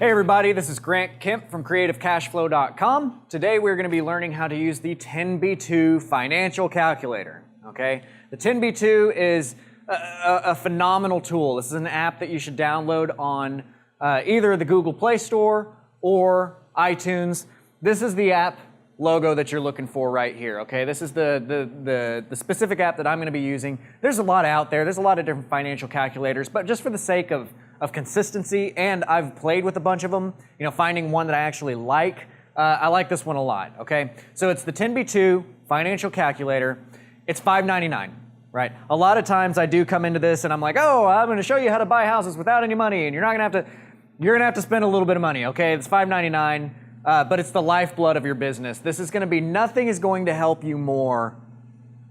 Hey everybody, this is Kemp from CreativeCashFlow.com. Today we're going to be learning how to use the 10B2 financial calculator. Okay, the 10B2 is a phenomenal tool. This is an app that you should download on either the Google Play Store or iTunes. This is the app logo that you're looking for right here. Okay, this is the specific app that I'm going to be using. There's a lot out there. There's a lot of different financial calculators, but just for the sake of consistency, and I've played with a bunch of them, finding one that I actually like. I like this one a lot, okay? So it's the 10B2 financial calculator. It's $5.99, right? A lot of times I do come into this and I'm like, oh, I'm gonna show you how to buy houses without any money, and you're gonna have to spend a little bit of money, okay? It's $5.99, but it's the lifeblood of your business. Nothing is going to help you more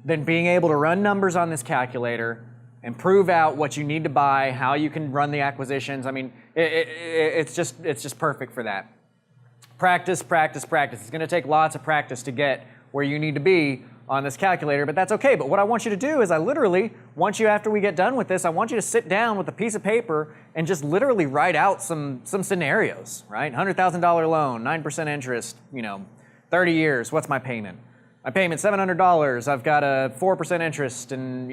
than being able to run numbers on this calculator and prove out what you need to buy, how you can run the acquisitions. I mean, it's just perfect for that. Practice, practice, practice. It's gonna take lots of practice to get where you need to be on this calculator, but that's okay. But what I want you to do is after we get done with this, I want you to sit down with a piece of paper and just literally write out some scenarios, right? $100,000 loan, 9% interest, 30 years, what's my payment? My payment's $700, I've got a 4% interest, and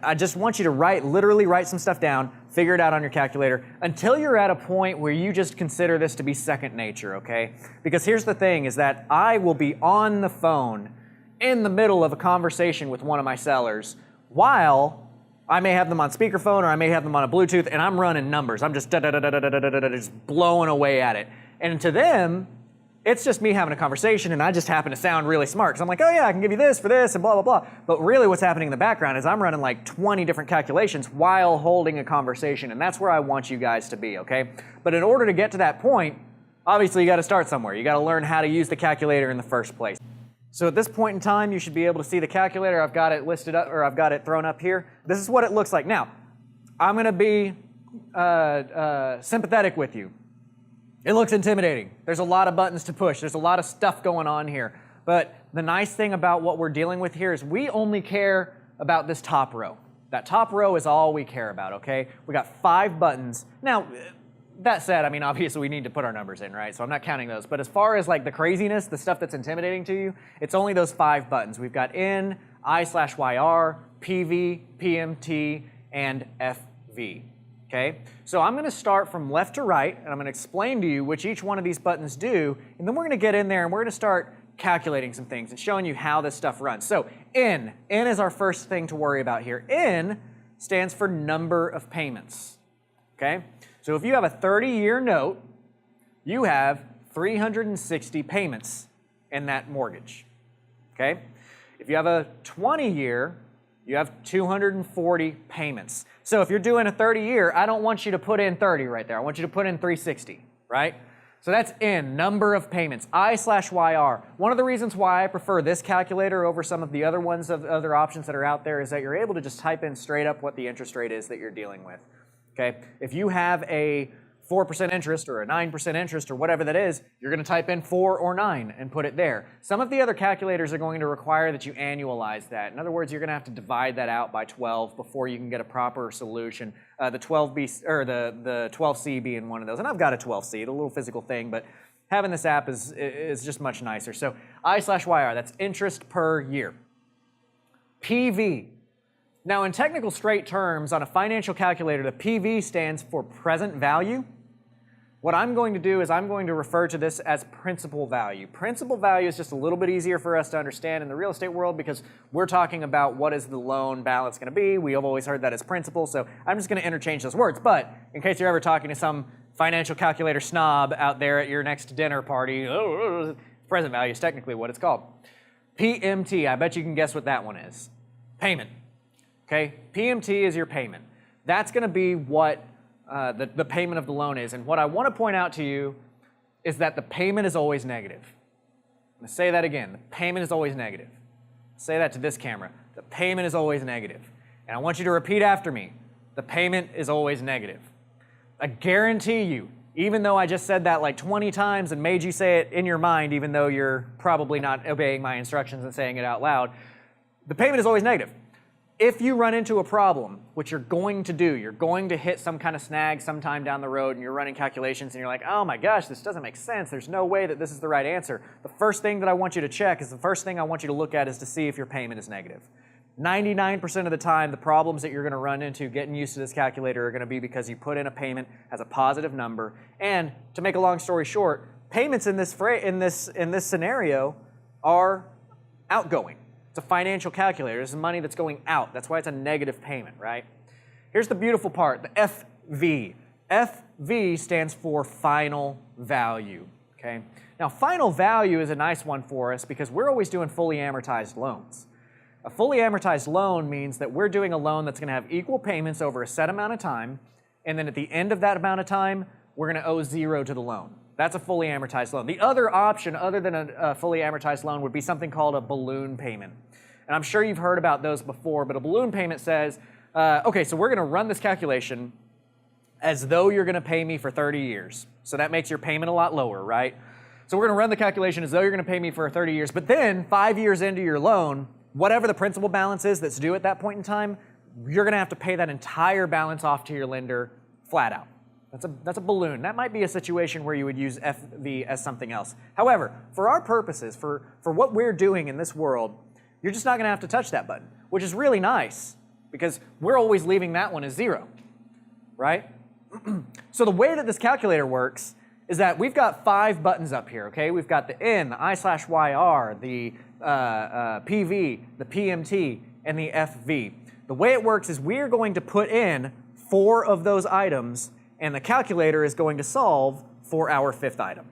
I just want you to literally write some stuff down, figure it out on your calculator, until you're at a point where you just consider this to be second nature, okay? Because here's the thing, is that I will be on the phone in the middle of a conversation with one of my sellers, while I may have them on speakerphone or I may have them on a Bluetooth, and I'm running numbers. I'm just just blowing away at it. And to them, it's just me having a conversation, and I just happen to sound really smart because I'm like, oh yeah, I can give you this for this and blah, blah, blah. But really what's happening in the background is I'm running like 20 different calculations while holding a conversation, and that's where I want you guys to be, okay? But in order to get to that point, obviously you got to start somewhere. You got to learn how to use the calculator in the first place. So at this point in time, you should be able to see the calculator. I've got it listed up, or I've got it thrown up here. This is what it looks like. Now, I'm going to be sympathetic with you. It looks intimidating. There's a lot of buttons to push. There's a lot of stuff going on here. But the nice thing about what we're dealing with here is we only care about this top row. That top row is all we care about, okay? We got 5 buttons. Now, that said, I mean, obviously we need to put our numbers in, right? So I'm not counting those. But as far as like the craziness, the stuff that's intimidating to you, it's only those 5 buttons. We've got N, I/YR, PV, PMT, and FV. Okay, so I'm going to start from left to right, and I'm going to explain to you which each one of these buttons do, and then we're going to get in there and we're going to start calculating some things and showing you how this stuff runs. So N is our first thing to worry about here. N stands for number of payments. Okay, so if you have a 30-year note, you have 360 payments in that mortgage. Okay, if you have a 20-year, you have 240 payments. So if you're doing a 30-year, I don't want you to put in 30 right there. I want you to put in 360, right? So that's N, number of payments. I/YR. One of the reasons why I prefer this calculator over some of the other ones of other options that are out there is that you're able to just type in straight up what the interest rate is that you're dealing with. Okay? If you have a 4% interest or a 9% interest or whatever that is, you're going to type in 4 or 9 and put it there. Some of the other calculators are going to require that you annualize that. In other words, you're going to have to divide that out by 12 before you can get a proper solution. The 12B or the 12C being one of those. And I've got a 12C, the little physical thing, but having this app is just much nicer. So I/YR, that's interest per year. PV. Now in technical straight terms, on a financial calculator, the PV stands for present value. What I'm going to do is I'm going to refer to this as principal value. Principal value is just a little bit easier for us to understand in the real estate world because we're talking about what is the loan balance going to be. We have always heard that as principal, so I'm just going to interchange those words. But in case you're ever talking to some financial calculator snob out there at your next dinner party, present value is technically what it's called. PMT, I bet you can guess what that one is. Payment. Okay, PMT is your payment. That's going to be what the payment of the loan is. And what I want to point out to you is that the payment is always negative. I'm going to say that again. The payment is always negative. Say that to this camera. The payment is always negative. And I want you to repeat after me. The payment is always negative. I guarantee you, even though I just said that like 20 times and made you say it in your mind, even though you're probably not obeying my instructions and saying it out loud, the payment is always negative. If you run into a problem, which you're going to do, you're going to hit some kind of snag sometime down the road and you're running calculations and you're like, oh my gosh, this doesn't make sense. There's no way that this is the right answer. The first thing that I want you to check is the first thing I want you to look at is to see if your payment is negative. 99% of the time, the problems that you're going to run into getting used to this calculator are going to be because you put in a payment as a positive number. And to make a long story short, payments in this scenario are outgoing. It's a financial calculator. This is money that's going out. That's why it's a negative payment, right? Here's the beautiful part, the FV. FV stands for final value, okay? Now, final value is a nice one for us because we're always doing fully amortized loans. A fully amortized loan means that we're doing a loan that's going to have equal payments over a set amount of time, and then at the end of that amount of time, we're going to owe zero to the loan. That's a fully amortized loan. The other option, other than a fully amortized loan, would be something called a balloon payment. And I'm sure you've heard about those before, but a balloon payment says, okay, so we're going to run this calculation as though you're going to pay me for 30 years. So that makes your payment a lot lower, right? So we're going to run the calculation as though you're going to pay me for 30 years, but then 5 years into your loan, whatever the principal balance is that's due at that point in time, you're going to have to pay that entire balance off to your lender flat out. That's a balloon. That might be a situation where you would use FV as something else. However, for our purposes, for what we're doing in this world, you're just not going to have to touch that button, which is really nice because we're always leaving that one as zero, right? So the way that this calculator works is that we've got 5 buttons up here, okay? We've got the N, the I/YR, the PV, the PMT, and the FV. The way it works is we're going to put in 4 of those items and the calculator is going to solve for our 5th item.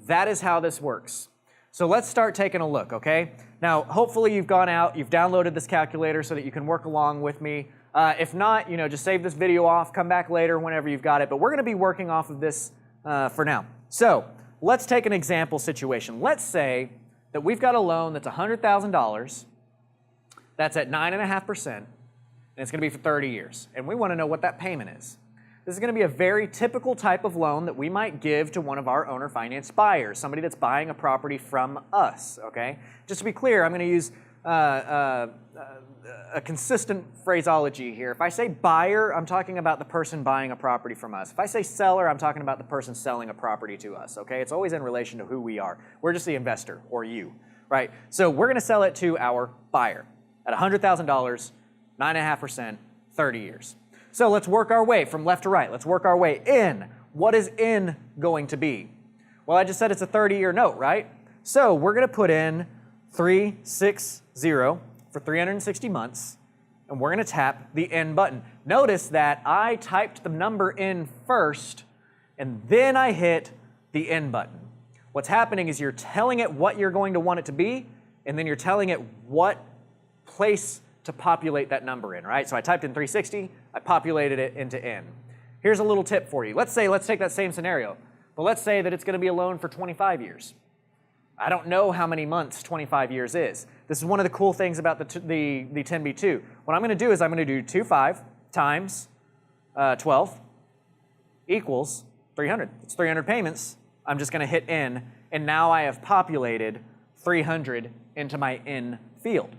That is how this works. So let's start taking a look, okay? Now, hopefully you've gone out, you've downloaded this calculator so that you can work along with me. If not, just save this video off, come back later whenever you've got it, but we're gonna be working off of this for now. So let's take an example situation. Let's say that we've got a loan that's $100,000, that's at 9.5%, and it's gonna be for 30 years. And we wanna know what that payment is. This is going to be a very typical type of loan that we might give to one of our owner finance buyers, somebody that's buying a property from us, okay? Just to be clear, I'm going to use a consistent phraseology here. If I say buyer, I'm talking about the person buying a property from us. If I say seller, I'm talking about the person selling a property to us, okay? It's always in relation to who we are. We're just the investor, or you, right? So we're going to sell it to our buyer at $100,000, 9.5%, 30 years. So let's work our way from left to right. Let's work our way in. What is in going to be? Well, I just said it's a 30-year note, right? So we're going to put in 360 for 360 months, and we're going to tap the N button. Notice that I typed the number in first, and then I hit the N button. What's happening is you're telling it what you're going to want it to be, and then you're telling it what place to populate that number in, right? So I typed in 360, I populated it into N. Here's a little tip for you. Let's take that same scenario, but let's say that it's going to be a loan for 25 years. I don't know how many months 25 years is. This is one of the cool things about the 10b2. What I'm going to do is I'm going to do 25 times 12 equals 300. It's 300 payments. I'm just going to hit N, and now I have populated 300 into my N field,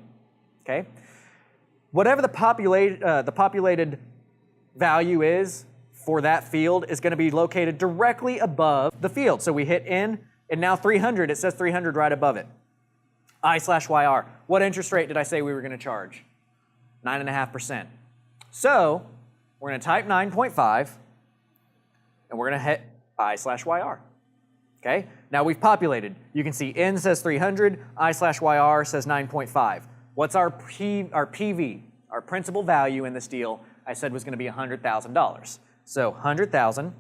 okay? Whatever the populated value is for that field is going to be located directly above the field. So we hit N, and now 300, it says 300 right above it. I/YR. What interest rate did I say we were going to charge? 9.5%. So we're going to type 9.5, and we're going to hit I/YR. Okay? Now we've populated. You can see N says 300, I/YR says 9.5. What's our PV, our principal value in this deal? I said was going to be $100,000. So 100,000,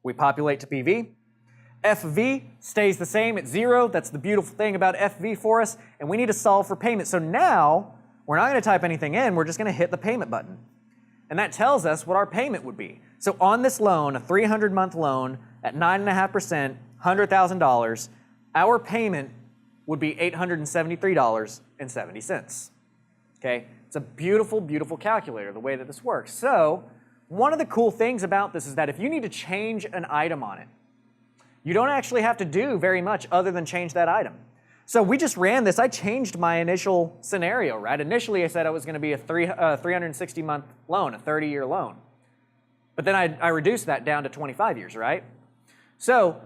we populate to PV. FV stays the same at 0. That's the beautiful thing about FV for us. And we need to solve for payment. So now we're not going to type anything in. We're just going to hit the payment button. And that tells us what our payment would be. So on this loan, a 300-month loan at 9.5%, $100,000, our payment would be $873.70. Okay? It's a beautiful, beautiful calculator, the way that this works. So one of the cool things about this is that if you need to change an item on it, you don't actually have to do very much other than change that item. So we just ran this. I changed my initial scenario, right? Initially, I said it was going to be a 360-month loan, a 30-year loan. But then I reduced that down to 25 years, right? So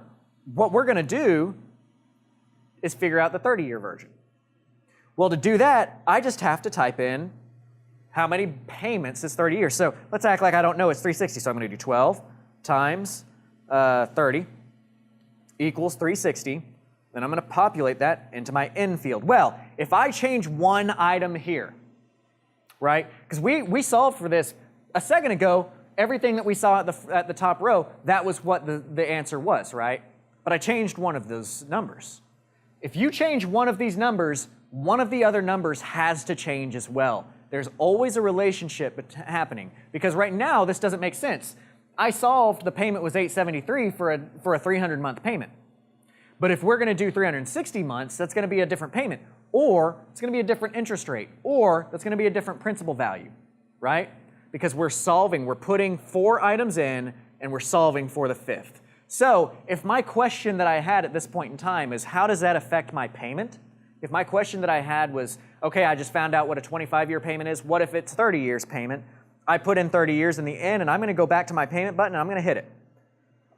what we're going to do is figure out the 30-year version. Well, to do that, I just have to type in how many payments is 30 years. So let's act like I don't know it's 360. So I'm going to do 12 times 30 equals 360. Then I'm going to populate that into my in field. Well, if I change one item here, right? Because we solved for this a second ago. Everything that we saw at the top row, that was what the answer was, right? But I changed one of those numbers. If you change one of these numbers, one of the other numbers has to change as well. There's always a relationship happening, because right now this doesn't make sense. I solved the payment was $873 for a 300-month payment. But if we're going to do 360 months, that's going to be a different payment, or it's going to be a different interest rate, or that's going to be a different principal value, right? Because we're putting 4 items in, and we're solving for the 5th. So if my question that I had at this point in time is, how does that affect my payment? If my question that I had was, okay, I just found out what a 25-year payment is, what if it's 30 years payment? I put in 30 years in the end, and I'm going to go back to my payment button, and I'm going to hit it.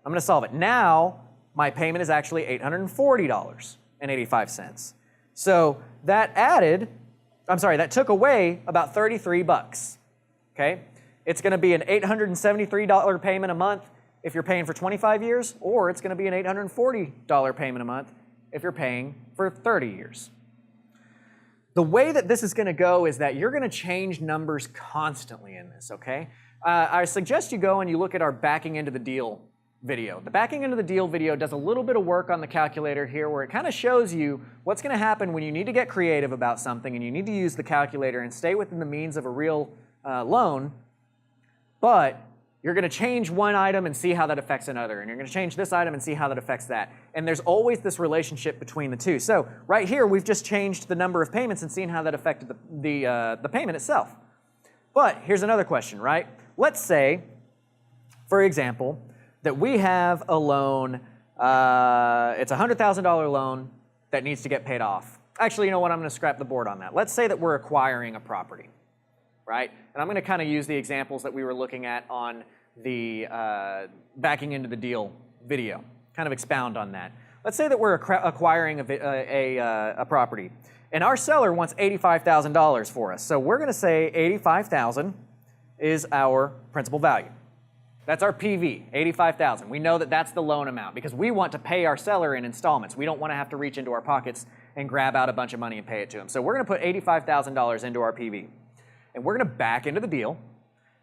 I'm going to solve it. Now, my payment is actually $840.85. So that took away about 33 bucks. Okay? It's going to be an $873 payment a month if you're paying for 25 years, or it's going to be an $840 payment a month if you're paying for 30 years. The way that this is going to go is that you're going to change numbers constantly in this, okay? I suggest you go and you look at our backing into the deal video. The backing into the deal video does a little bit of work on the calculator here where it kind of shows you what's going to happen when you need to get creative about something and you need to use the calculator and stay within the means of a real loan, but you're going to change one item and see how that affects another, and you're going to change this item and see how that affects that. And there's always this relationship between the two. So right here, we've just changed the number of payments and seen how that affected the payment itself. But here's another question, right? Let's say, for example, that we have a loan, it's a $100,000 loan that needs to get paid off. Actually, you know what? I'm going to scrap the board on that. Let's say that we're acquiring a property. Right? And I'm going to kind of use the examples that we were looking at on the backing into the deal video, kind of expound on that. Let's say that we're acquiring a property, and our seller wants $85,000 for us. So we're going to say $85,000 is our principal value. That's our PV, $85,000. We know that that's the loan amount because we want to pay our seller in installments. We don't want to have to reach into our pockets and grab out a bunch of money and pay it to him. So we're going to put $85,000 into our PV. And we're going to back into the deal,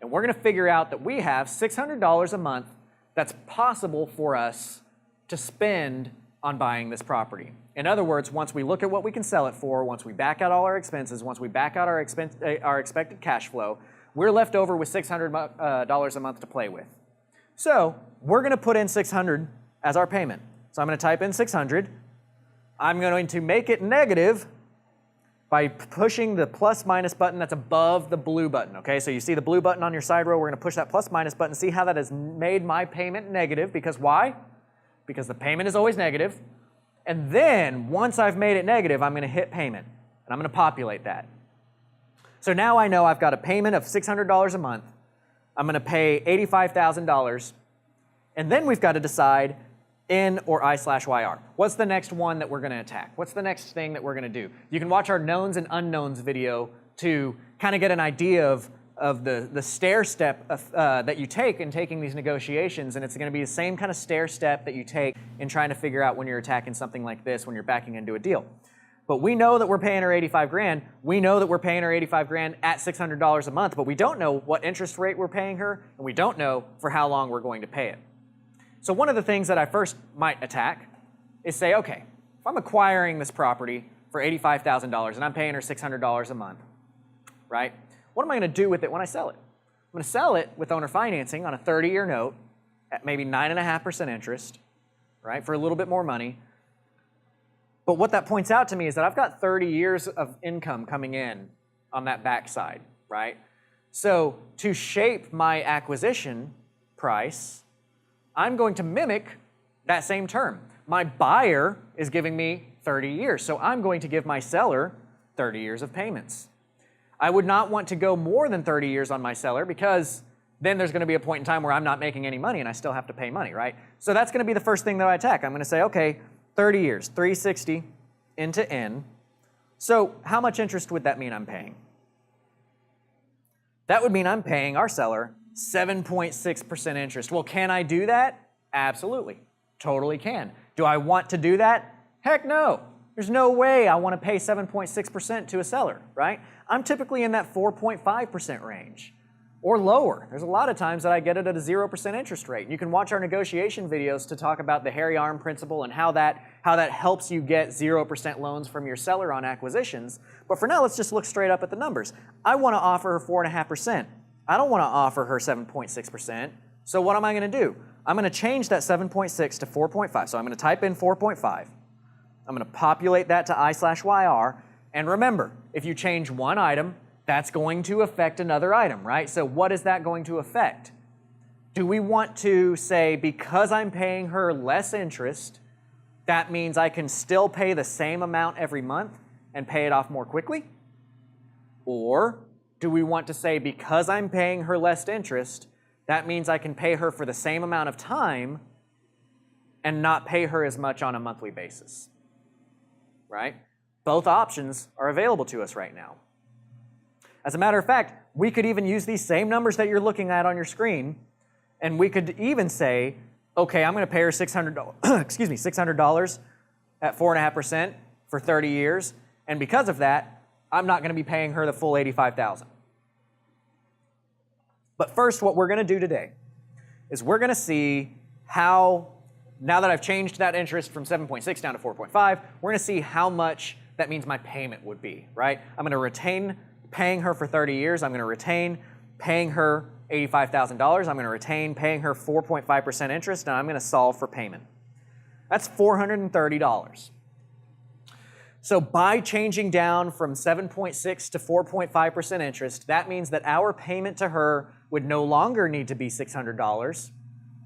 and we're going to figure out that we have $600 a month that's possible for us to spend on buying this property. In other words, once we look at what we can sell it for, once we back out all our expenses, once we back out our expected cash flow, we're left over with $600 a month to play with. So we're going to put in $600 as our payment. So I'm going to type in $600. I'm going to make it negative by pushing the plus minus button that's above the blue button, okay? So you see the blue button on your side row, we're gonna push that plus minus button, see how that has made my payment negative, because why? Because the payment is always negative. And then, once I've made it negative, I'm gonna hit payment, and I'm gonna populate that. So now I know I've got a payment of $600 a month, I'm gonna pay $85,000, and then we've got to decide in or I/YR. What's the next one that we're going to attack? What's the next thing that we're going to do? You can watch our knowns and unknowns video to kind of get an idea of the stair step that you take in taking these negotiations, and it's going to be the same kind of stair step that you take in trying to figure out when you're attacking something like this, when you're backing into a deal. But we know that we're paying her 85 grand. We know that we're paying her 85 grand at $600 a month, but we don't know what interest rate we're paying her, and we don't know for how long we're going to pay it. So one of the things that I first might attack is say, okay, if I'm acquiring this property for $85,000 and I'm paying her $600 a month, right? What am I going to do with it when I sell it? I'm going to sell it with owner financing on a 30-year note at maybe 9.5% interest, right, for a little bit more money. But what that points out to me is that I've got 30 years of income coming in on that backside, right? So to shape my acquisition price, I'm going to mimic that same term. My buyer is giving me 30 years. So I'm going to give my seller 30 years of payments. I would not want to go more than 30 years on my seller because then there's going to be a point in time where I'm not making any money and I still have to pay money, right? So that's going to be the first thing that I attack. I'm going to say, okay, 30 years, 360 into N. So how much interest would that mean I'm paying? That would mean I'm paying our seller 7.6% interest. Well, can I do that? Absolutely. Totally can. Do I want to do that? Heck no. There's no way I want to pay 7.6% to a seller, right? I'm typically in that 4.5% range or lower. There's a lot of times that I get it at a 0% interest rate. And you can watch our negotiation videos to talk about the hairy arm principle and how that helps you get 0% loans from your seller on acquisitions. But for now, let's just look straight up at the numbers. I want to offer her 4.5%. I don't want to offer her 7.6%. So what am I going to do? I'm going to change that 7.6 to 4.5. So I'm going to type in 4.5. I'm going to populate that to I/YR. And remember, if you change one item, that's going to affect another item, right? So what is that going to affect? Do we want to say because I'm paying her less interest, that means I can still pay the same amount every month and pay it off more quickly? Or do we want to say because I'm paying her less interest, that means I can pay her for the same amount of time and not pay her as much on a monthly basis, right? Both options are available to us right now. As a matter of fact, we could even use these same numbers that you're looking at on your screen, and we could even say, okay, I'm going to pay her $600, excuse me, $600 at 4.5% for 30 years, and because of that, I'm not going to be paying her the full $85,000. But first, what we're going to do today is we're going to see how, now that I've changed that interest from 7.6 down to 4.5, we're going to see how much that means my payment would be, right? I'm going to retain paying her for 30 years. I'm going to retain paying her $85,000. I'm going to retain paying her 4.5% interest, and I'm going to solve for payment. That's $430. So by changing down from 7.6 to 4.5% interest, that means that our payment to her would no longer need to be $600,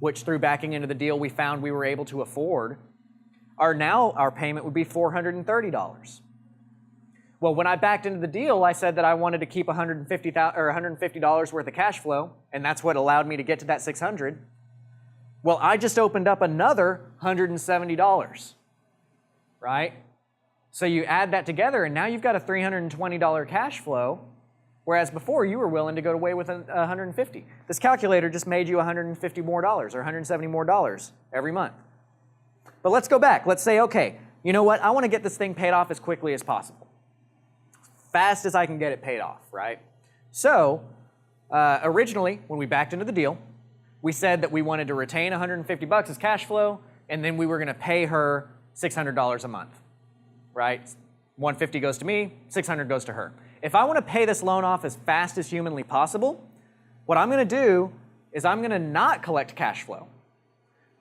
which through backing into the deal we found we were able to afford. Our payment would be $430. Well, when I backed into the deal, I said that I wanted to keep $150 worth of cash flow, and that's what allowed me to get to that $600. Well, I just opened up another $170, right? So you add that together, and now you've got a $320 cash flow, whereas before you were willing to go away with $150. This calculator just made you $150 more dollars or $170 more dollars every month. But let's go back. Let's say, okay, you know what? I want to get this thing paid off as quickly as possible. Fast as I can get it paid off, right? So originally, when we backed into the deal, we said that we wanted to retain $150 as cash flow, and then we were going to pay her $600 a month, right? $150 goes to me, $600 goes to her. If I want to pay this loan off as fast as humanly possible, what I'm going to do is I'm going to not collect cash flow.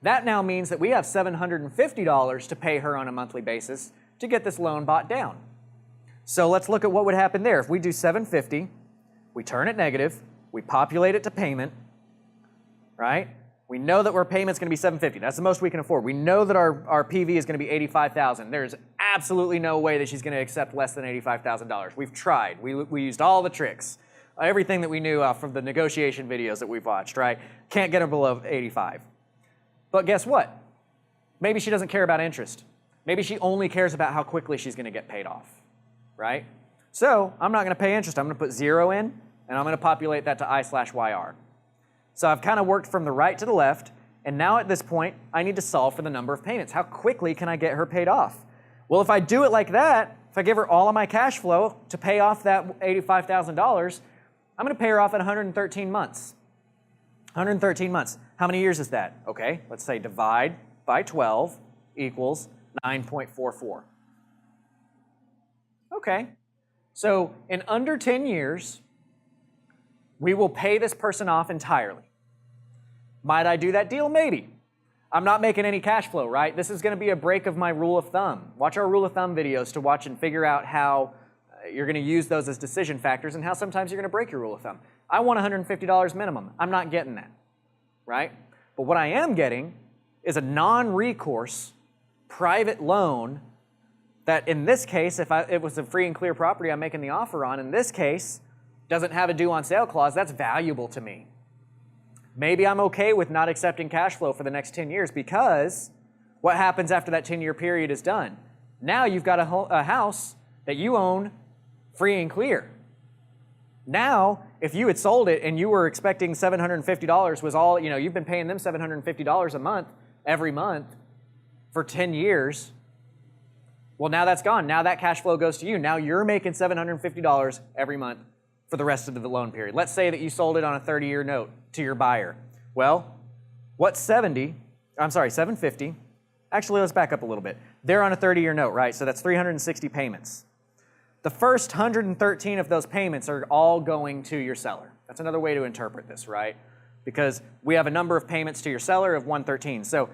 That now means that we have $750 to pay her on a monthly basis to get this loan bought down. So let's look at what would happen there. If we do $750, we turn it negative, we populate it to payment, right? We know that our payment's going to be $750. That's the most we can afford. We know that our PV is going to be $85,000. There's absolutely no way that she's going to accept less than $85,000. We've tried. We used all the tricks, everything that we knew from the negotiation videos that we've watched, right? Can't get her below 85. But guess what? Maybe she doesn't care about interest. Maybe she only cares about how quickly she's going to get paid off, right? So I'm not going to pay interest. I'm going to put 0 in, and I'm going to populate that to I/YR. So I've kind of worked from the right to the left, and now at this point, I need to solve for the number of payments. How quickly can I get her paid off? Well, if I do it like that, if I give her all of my cash flow to pay off that $85,000, I'm going to pay her off at 113 months. 113 months. How many years is that? Okay, let's say divide by 12 equals 9.44. Okay, so in under 10 years, we will pay this person off entirely. Might I do that deal? Maybe. I'm not making any cash flow, right? This is going to be a break of my rule of thumb. Watch our rule of thumb videos to watch and figure out how you're going to use those as decision factors and how sometimes you're going to break your rule of thumb. I want $150 minimum. I'm not getting that, right? But what I am getting is a non-recourse private loan that in this case, if it was a free and clear property I'm making the offer on, in this case, doesn't have a due on sale clause, that's valuable to me. Maybe I'm okay with not accepting cash flow for the next 10 years because what happens after that 10-year period is done? Now you've got a house that you own free and clear. Now, if you had sold it and you were expecting $750 was all, you've been paying them $750 a month, every month for 10 years, well, now that's gone. Now that cash flow goes to you. Now you're making $750 every month for the rest of the loan period. Let's say that you sold it on a 30-year note to your buyer. Well, what's 750? Actually, let's back up a little bit. They're on a 30-year note, right? So that's 360 payments. The first 113 of those payments are all going to your seller. That's another way to interpret this, right? Because we have a number of payments to your seller of 113. So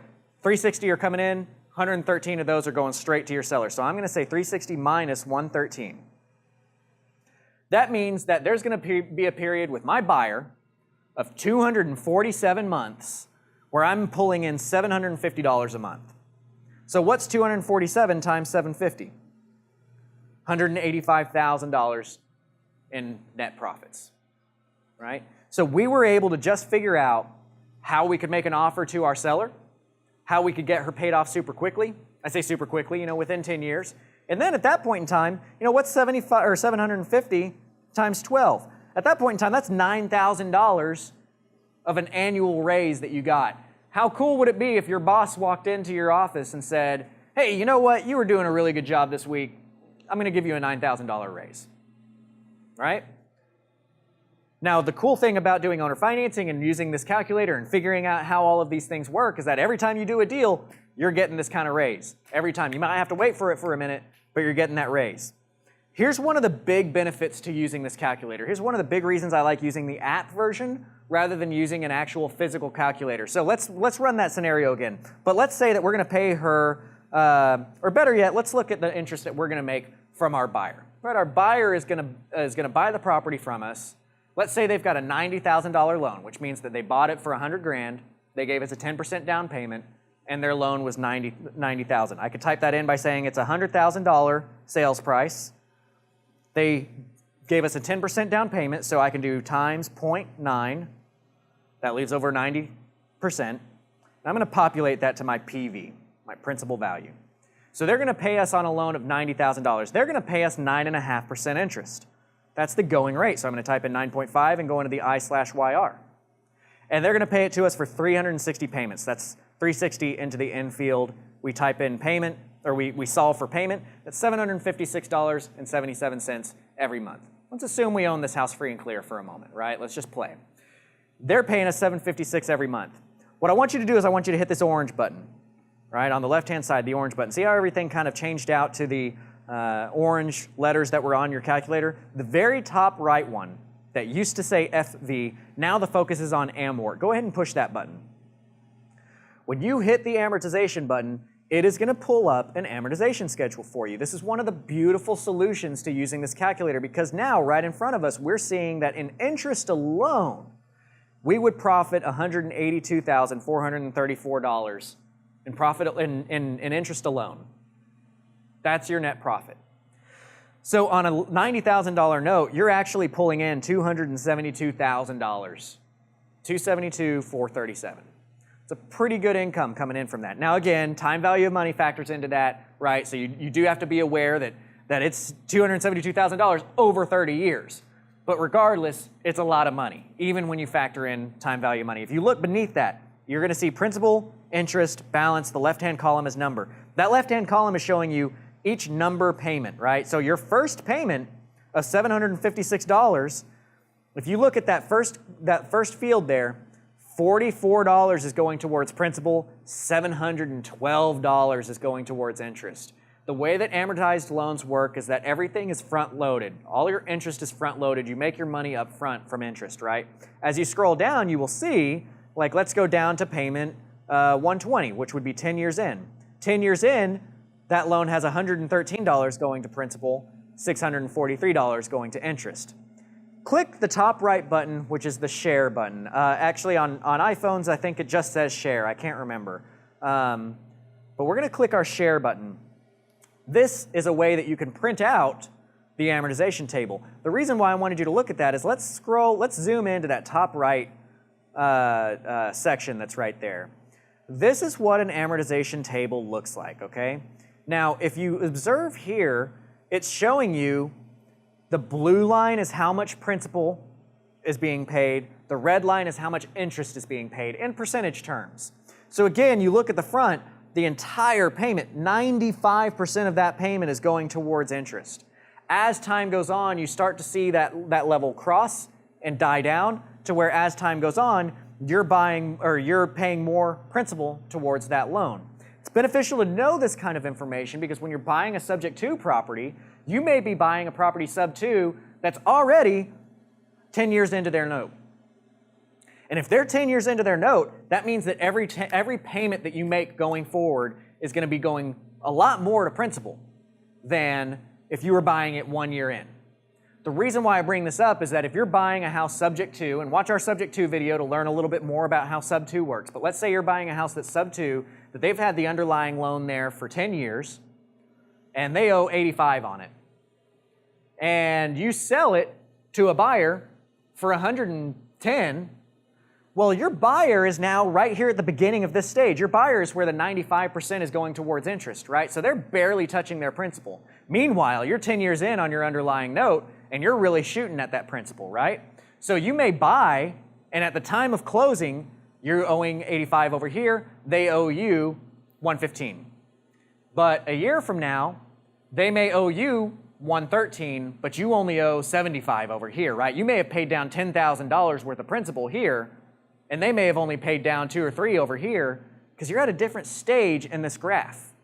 360 are coming in, 113 of those are going straight to your seller. So I'm going to say 360 minus 113. That means that there's going to be a period with my buyer of 247 months where I'm pulling in $750 a month. So what's 247 times 750? $185,000 in net profits, right? So we were able to just figure out how we could make an offer to our seller, how we could get her paid off super quickly. I say super quickly, within 10 years. And then at that point in time, what's 750 times 12? At that point in time, that's $9,000 of an annual raise that you got. How cool would it be if your boss walked into your office and said, hey, you know what? You were doing a really good job this week. I'm going to give you a $9,000 raise, right? Now, the cool thing about doing owner financing and using this calculator and figuring out how all of these things work is that every time you do a deal, you're getting this kind of raise. Every time. You might have to wait for it for a minute, but you're getting that raise. Here's one of the big benefits to using this calculator. Here's one of the big reasons I like using the app version rather than using an actual physical calculator. So let's run that scenario again. But let's say that we're going to pay her, or better yet, let's look at the interest that we're going to make from our buyer. Right, our buyer is going to buy the property from us. Let's say they've got a $90,000 loan, which means that they bought it for $100,000. They gave us a 10% down payment, and their loan was $90,000. I could type that in by saying it's a $100,000 sales price. They gave us a 10% down payment, so I can do times 0.9. That leaves over 90%. I'm going to populate that to my PV, my principal value. So they're going to pay us on a loan of $90,000. They're going to pay us 9.5% interest. That's the going rate. So I'm going to type in 9.5 and go into the I/YR. And they're going to pay it to us for 360 payments. That's 360 into the infield. We type in payment, or we solve for payment. That's $756.77 every month. Let's assume we own this house free and clear for a moment, right? Let's just play. They're paying us $756 every month. What I want you to do is I want you to hit this orange button, right? On the left-hand side, the orange button. See how everything kind of changed out to the orange letters that were on your calculator? The very top right one that used to say FV, now the focus is on amort. Go ahead and push that button. When you hit the amortization button, it is going to pull up an amortization schedule for you. This is one of the beautiful solutions to using this calculator because now, right in front of us, we're seeing that in interest alone, we would profit $182,434 in profit in interest alone. That's your net profit. So on a $90,000 note, you're actually pulling in $272,000. $272,437. It's a pretty good income coming in from that. Now again, time value of money factors into that, right? So you do have to be aware that it's $272,000 over 30 years. But regardless, it's a lot of money, even when you factor in time value of money. If you look beneath that, you're going to see principal, interest, balance. The left-hand column is number. That left-hand column is showing you each number payment, right? So your first payment of $756, if you look at that first field there, $44 is going towards principal, $712 is going towards interest. The way that amortized loans work is that everything is front-loaded. All your interest is front-loaded. You make your money up front from interest, right? As you scroll down, you will see, like let's go down to payment 120, which would be 10 years in. 10 years in, that loan has $113 going to principal, $643 going to interest. Click the top right button, which is the share button. Actually, on iPhones, I think it just says share. I can't remember. But we're going to click our share button. This is a way that you can print out the amortization table. The reason why I wanted you to look at that is let's zoom into that top right section that's right there. This is what an amortization table looks like, okay? Now, if you observe here, it's showing you the blue line is how much principal is being paid. The red line is how much interest is being paid in percentage terms. So again, you look at the front, the entire payment, 95% of that payment is going towards interest. As time goes on, you start to see that level cross and die down to where as time goes on, you're paying more principal towards that loan. It's beneficial to know this kind of information because when you're buying a subject to property, you may be buying a property sub 2 that's already 10 years into their note. And if they're 10 years into their note, that means that every payment that you make going forward is going to be going a lot more to principal than if you were buying it 1 year in. The reason why I bring this up is that if you're buying a house subject to, and watch our subject to video to learn a little bit more about how sub 2 works, but let's say you're buying a house that's sub 2, that they've had the underlying loan there for 10 years, and they owe 85 on it. And you sell it to a buyer for 110, well, your buyer is now right here at the beginning of this stage. Your buyer is where the 95% is going towards interest, right? So they're barely touching their principal. Meanwhile, you're 10 years in on your underlying note, and you're really shooting at that principal, right? So you may buy, and at the time of closing, you're owing 85 over here, they owe you 115. But a year from now, they may owe you 113, but you only owe 75 over here, right? You may have paid down $10,000 worth of principal here, and they may have only paid down 2 or 3 over here because you're at a different stage in this graph.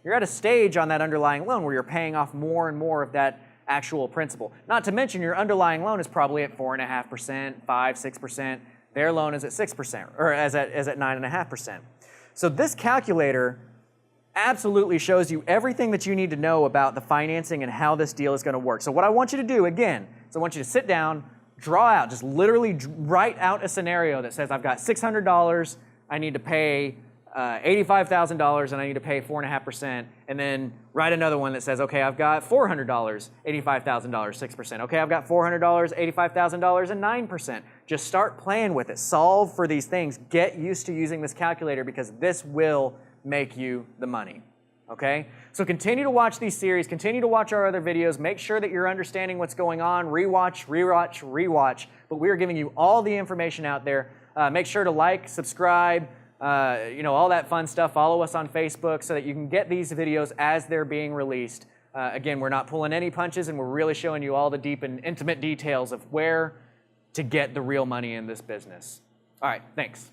You're at a stage on that underlying loan where you're paying off more and more of that actual principal. Not to mention your underlying loan is probably at 4.5%, 5, 6%. Their loan is at 6%, or is at 9.5%. So this calculator absolutely shows you everything that you need to know about the financing and how this deal is going to work. So what I want you to do, again, is I want you to sit down, draw out, just literally write out a scenario that says I've got $600, I need to pay $85,000, and I need to pay 4.5%, and then write another one that says, okay, I've got $400, $85,000, 6%. Okay, I've got $400, $85,000, and 9%. Just start playing with it. Solve for these things. Get used to using this calculator because this will make you the money. Okay? So continue to watch these series, continue to watch our other videos, make sure that you're understanding what's going on, rewatch, rewatch, rewatch, but we are giving you all the information out there. Make sure to like, subscribe, all that fun stuff. Follow us on Facebook so that you can get these videos as they're being released. Again, we're not pulling any punches, and we're really showing you all the deep and intimate details of where to get the real money in this business. All right, thanks.